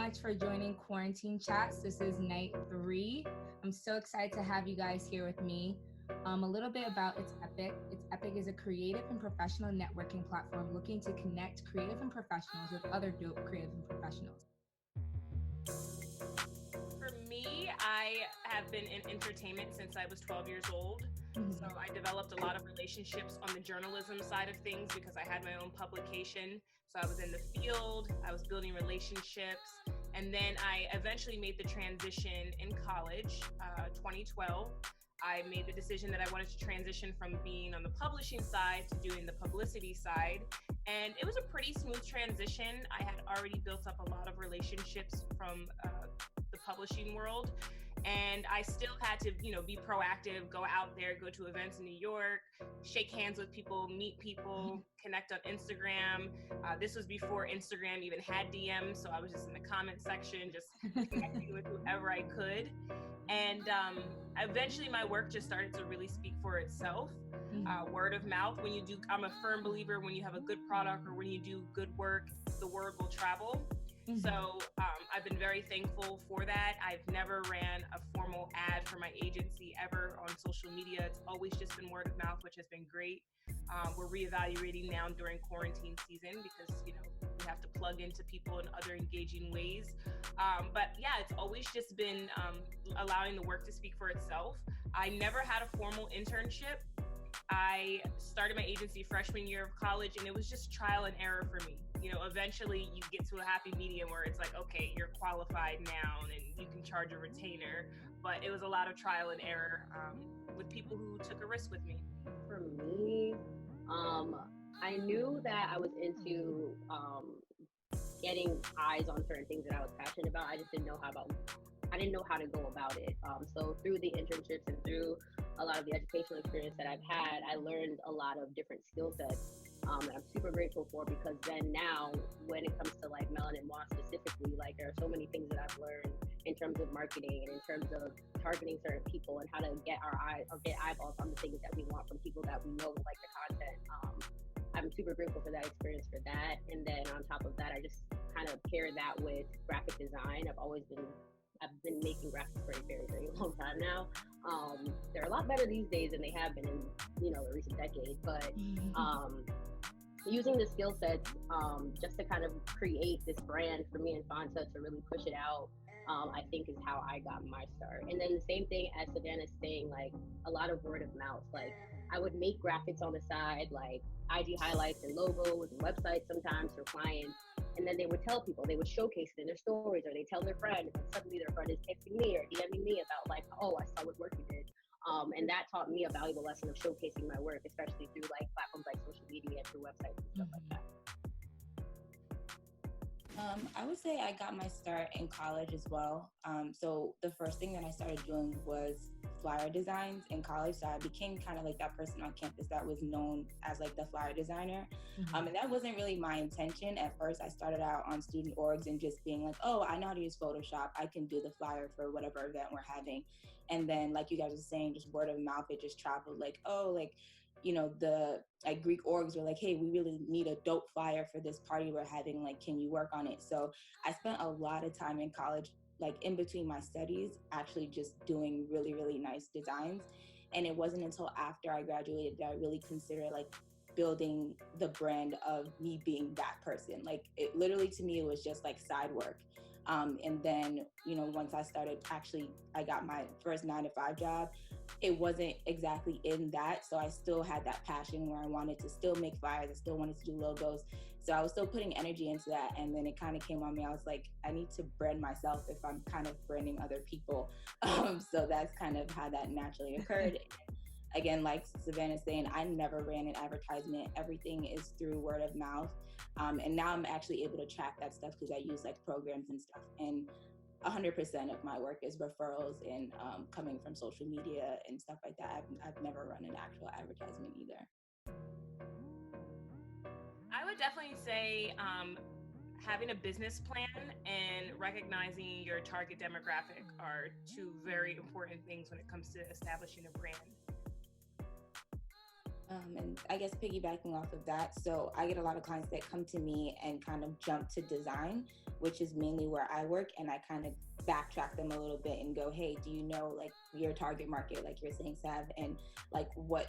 much for joining Quarantine Chats. This is night 3. I'm so excited to have you guys here with me. A little bit about It's Epic. It's Epic is a creative and professional networking platform looking to connect creative and professionals with other dope creative and professionals. For me, I have been in entertainment since I was 12 years old. So I developed a lot of relationships on the journalism side of things because I had my own publication. So I was in the field, I was building relationships, and then I eventually made the transition in college, 2012. I made the decision that I wanted to transition from being on the publishing side to doing the publicity side. And it was a pretty smooth transition. I had already built up a lot of relationships from the publishing world. And I still had to, be proactive, go out there, go to events in New York, shake hands with people, meet people, connect on Instagram. This was before Instagram even had DMs, so I was just in the comment section, just connecting with whoever I could. And eventually my work just started to really speak for itself. Word of mouth, I'm a firm believer when you have a good product or when you do good work, the word will travel. So I've been very thankful for that. I've never ran a formal ad for my agency ever on social media. It's always just been word of mouth, which has been great. We're reevaluating now during quarantine season because, we have to plug into people in other engaging ways. But yeah, it's always just been allowing the work to speak for itself. I never had a formal internship. I started my agency freshman year of college, and it was just trial and error for me. Eventually you get to a happy medium where it's like, okay, you're qualified now and you can charge a retainer. But it was a lot of trial and error with people who took a risk with me. For me, I knew that I was into getting eyes on certain things that I was passionate about. I just didn't know how to go about it. So through the internships and through a lot of the educational experience that I've had, I learned a lot of different skill sets that I'm super grateful for, because then now when it comes to like Melanin Moss specifically, like there are so many things that I've learned in terms of marketing and in terms of targeting certain people and how to get our eyes or get eyeballs on the things that we want from people that we know like the content. I'm super grateful for that experience for that. And then on top of that, I just kind of pair that with graphic design. I've been making graphics for a very, very long time now. They're a lot better these days than they have been in, the recent decade. But using the skill sets just to kind of create this brand for me and Fanta to really push it out, I think is how I got my start. And then the same thing as Savannah's saying, like a lot of word of mouth. Like I would make graphics on the side, like IG highlights and logos and websites sometimes for clients. And then they would tell people, they would showcase it in their stories, or they tell their friend, and suddenly their friend is texting me or DMing me about like, oh, I saw what work you did. And that taught me a valuable lesson of showcasing my work, especially through like platforms like social media and through websites and stuff like that. I would say I got my start in college as well. So the first thing that I started doing was flyer designs in college. So I became kind of like that person on campus that was known as like the flyer designer. And that wasn't really my intention. At first, I started out on student orgs and just being like, oh, I know how to use Photoshop. I can do the flyer for whatever event we're having. And then like you guys were saying, just word of mouth, it just traveled like, oh, like, the like Greek orgs were like, hey, we really need a dope flyer for this party we're having. Like, can you work on it? So I spent a lot of time in college, like in between my studies, actually just doing really, really nice designs. And it wasn't until after I graduated that I really considered like building the brand of me being that person. Like it literally, to me, it was just like side work. And then, once I started, I got my first 9-to-5 job. It wasn't exactly in that. So I still had that passion where I wanted to still make flyers. I still wanted to do logos. So I was still putting energy into that. And then it kind of came on me. I was like, I need to brand myself if I'm kind of branding other people. So that's kind of how that naturally occurred. Again, like Savannah's saying, I never ran an advertisement. Everything is through word of mouth. And now I'm actually able to track that stuff because I use like programs and stuff. And 100% of my work is referrals and coming from social media and stuff like that. I've never run an actual advertisement either. I would definitely say having a business plan and recognizing your target demographic are two very important things when it comes to establishing a brand. And I guess piggybacking off of that, so I get a lot of clients that come to me and kind of jump to design, which is mainly where I work, and I kind of backtrack them a little bit and go, hey, do you know like your target market, like you're saying, Sav, and like what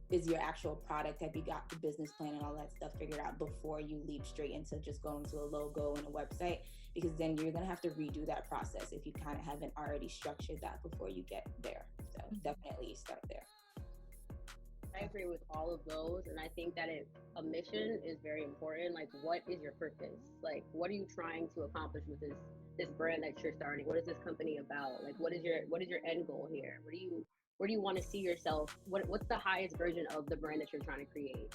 is your actual product? Have you got the business plan and all that stuff figured out before you leap straight into just going to a logo and a website? Because then you're gonna have to redo that process if you kind of haven't already structured that before you get there. So definitely start there. I agree with all of those, and I think that a mission is very important. Like, what is your purpose? Like, what are you trying to accomplish with this brand that you're starting? What is this company about? Like, what is your end goal here? Where do you want to see yourself? What's the highest version of the brand that you're trying to create?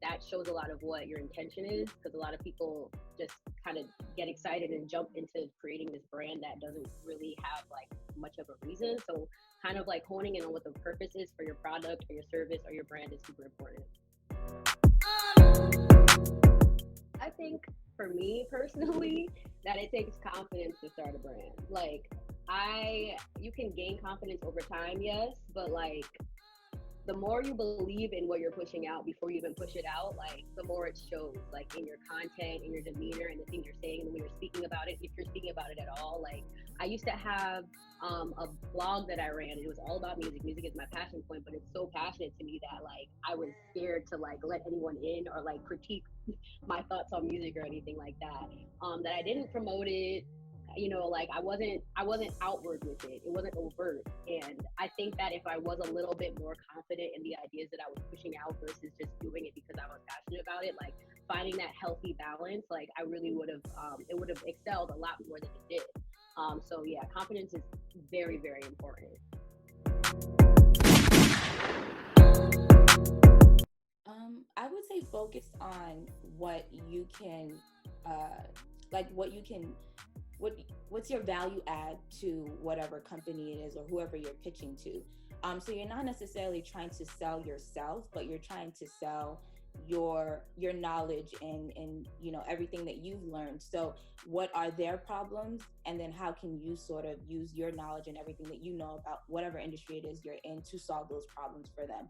That shows a lot of what your intention is, because a lot of people just kind of get excited and jump into creating this brand that doesn't really have like much of a reason. So kind of like honing in on what the purpose is for your product or your service or your brand is super important. I think for me personally, that it takes confidence to start a brand. Like, you can gain confidence over time, yes, but like the more you believe in what you're pushing out before you even push it out, like the more it shows, like in your content, in your demeanor, and the things you're saying, and when you're speaking about it, if you're speaking about it at all. Like, I used to have a blog that I ran, and it was all about music. Music is my passion point, but it's so passionate to me that like I was scared to like let anyone in or like critique my thoughts on music or anything like that. That I didn't promote it. You know, like I wasn't outward with it. It wasn't overt. And I think that if I was a little bit more confident in the ideas that I was pushing out versus just doing it because I was passionate about it, like finding that healthy balance, like I really would have, it would have excelled a lot more than it did. So yeah, confidence is very, very important. I would say focus on what you can, what's your value add to whatever company it is or whoever you're pitching to. So you're not necessarily trying to sell yourself, but you're trying to sell your knowledge and you know everything that you've learned. So what are their problems, and then how can you sort of use your knowledge and everything that you know about whatever industry it is you're in to solve those problems for them.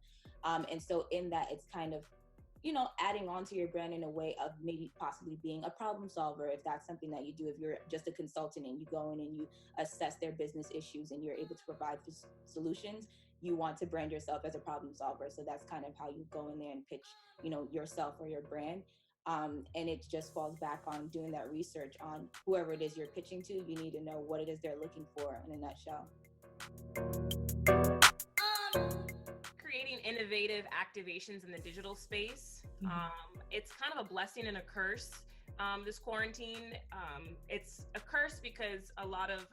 And so in that, it's kind of, you know, adding on to your brand in a way of maybe possibly being a problem solver, if that's something that you do. If you're just a consultant and you go in and you assess their business issues and you're able to provide solutions, you want to brand yourself as a problem solver. So that's kind of how you go in there and pitch, you know, yourself or your brand. And it just falls back on doing that research on whoever it is you're pitching to. You need to know what it is they're looking for in a nutshell. Creating innovative activations in the digital space. It's kind of a blessing and a curse. This quarantine, it's a curse because a lot of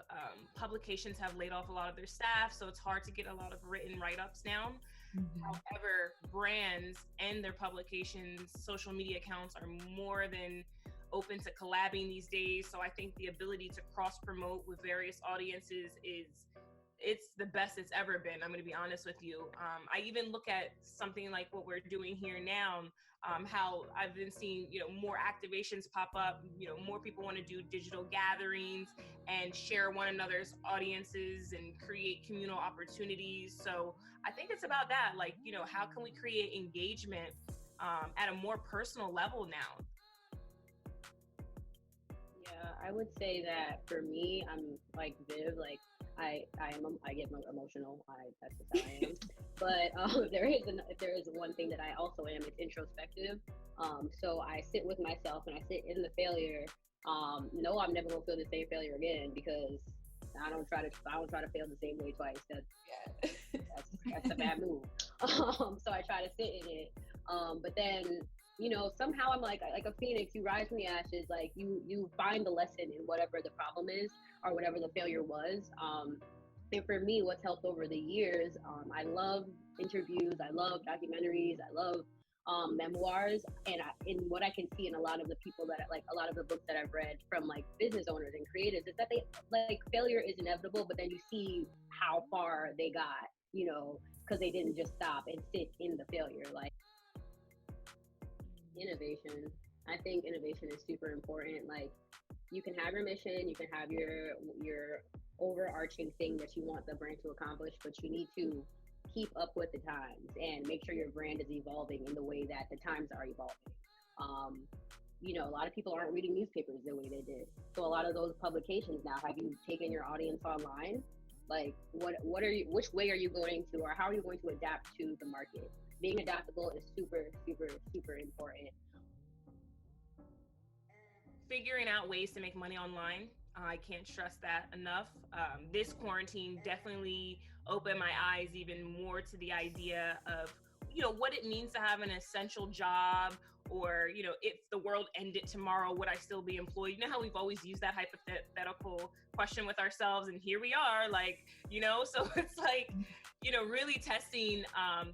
publications have laid off a lot of their staff, so it's hard to get a lot of written write-ups down. However, brands and their publications' social media accounts are more than open to collabing these days. So I think the ability to cross-promote with various audiences it's the best it's ever been. I'm going to be honest with you. I even look at something like what we're doing here now, how I've been seeing, you know, more activations pop up, you know, more people want to do digital gatherings and share one another's audiences and create communal opportunities. So I think it's about that. Like, you know, how can we create engagement at a more personal level now? Yeah, I would say that for me, I'm like Viv, like I get emotional. That's just how I am. But if there is one thing that I also am, it's introspective. So I sit with myself and I sit in the failure. No, I'm never gonna feel the same failure again, because I don't try to fail the same way twice. That's a bad move. So I try to sit in it. But then, you know, somehow I'm like a phoenix. You rise from the ashes. Like you find the lesson in whatever the problem is or whatever the failure was. And for me, what's helped over the years, I love interviews. I love documentaries. I love memoirs. And in what I can see in a lot of the people that like a lot of the books that I've read from like business owners and creatives is that they like failure is inevitable, but then you see how far they got, you know, because they didn't just stop and sit in the failure. Like, innovation. I think innovation is super important. Like, you can have your mission, you can have your overarching thing that you want the brand to accomplish, but you need to keep up with the times and make sure your brand is evolving in the way that the times are evolving. You know, a lot of people aren't reading newspapers the way they did. So a lot of those publications now, have you taken your audience online? Like, which way are you going to, or how are you going to adapt to the market? Being adaptable is super, super, super important. Figuring out ways to make money online. I can't stress that enough. This quarantine definitely opened my eyes even more to the idea of, you know, what it means to have an essential job, or, you know, if the world ended tomorrow, would I still be employed? You know how we've always used that hypothetical question with ourselves, and here we are, like, you know, so it's like, you know, really testing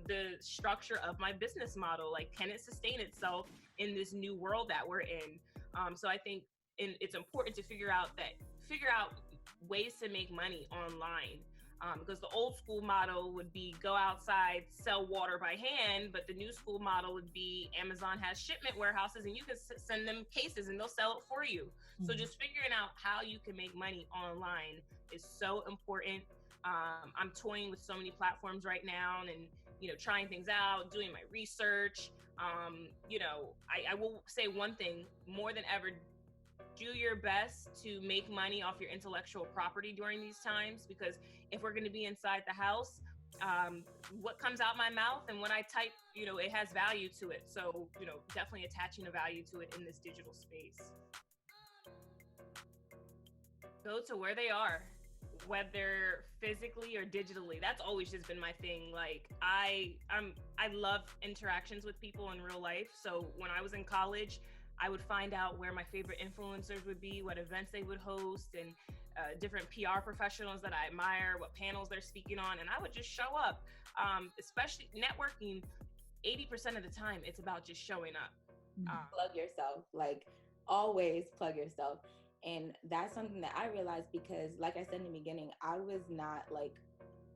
the structure of my business model. Like, can it sustain itself in this new world that we're in? So I think it's important to figure out ways to make money online. Because the old school model would be go outside, sell water by hand, but the new school model would be Amazon has shipment warehouses and you can send them cases and they'll sell it for you. Mm-hmm. So just figuring out how you can make money online is so important. I'm toying with so many platforms right now and, you know, trying things out, doing my research. You know, I will say one thing more than ever: do your best to make money off your intellectual property during these times, because if we're going to be inside the house, what comes out my mouth and what I type, you know, it has value to it. So, you know, definitely attaching a value to it in this digital space. Go to where they are, whether physically or digitally. That's always just been my thing. Like, I love interactions with people in real life. So when I was in college, I would find out where my favorite influencers would be, what events they would host, and different PR professionals that I admire, what panels they're speaking on, and I would just show up. Especially networking, 80% of the time, it's about just showing up. Plug yourself, like always plug yourself. And that's something that I realized because, like I said in the beginning, I was not like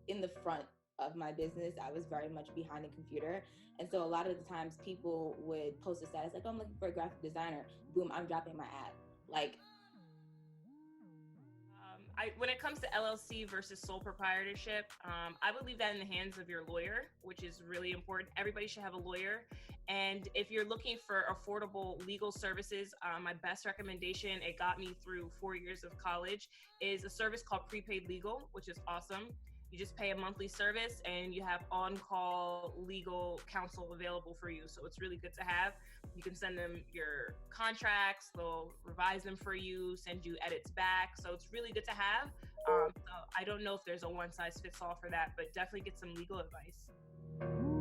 in the front of my business. I was very much behind the computer. And so a lot of the times people would post a status like, oh, I'm looking for a graphic designer. Boom, I'm dropping my ad. Like, when it comes to LLC versus sole proprietorship, I would leave that in the hands of your lawyer, which is really important. Everybody should have a lawyer. And if you're looking for affordable legal services, my best recommendation, it got me through 4 years of college, is a service called Prepaid Legal, which is awesome. You just pay a monthly service and you have on-call legal counsel available for you. So it's really good to have. You can send them your contracts, they'll revise them for you, send you edits back. So it's really good to have. So I don't know if there's a one-size-fits-all for that, but definitely get some legal advice.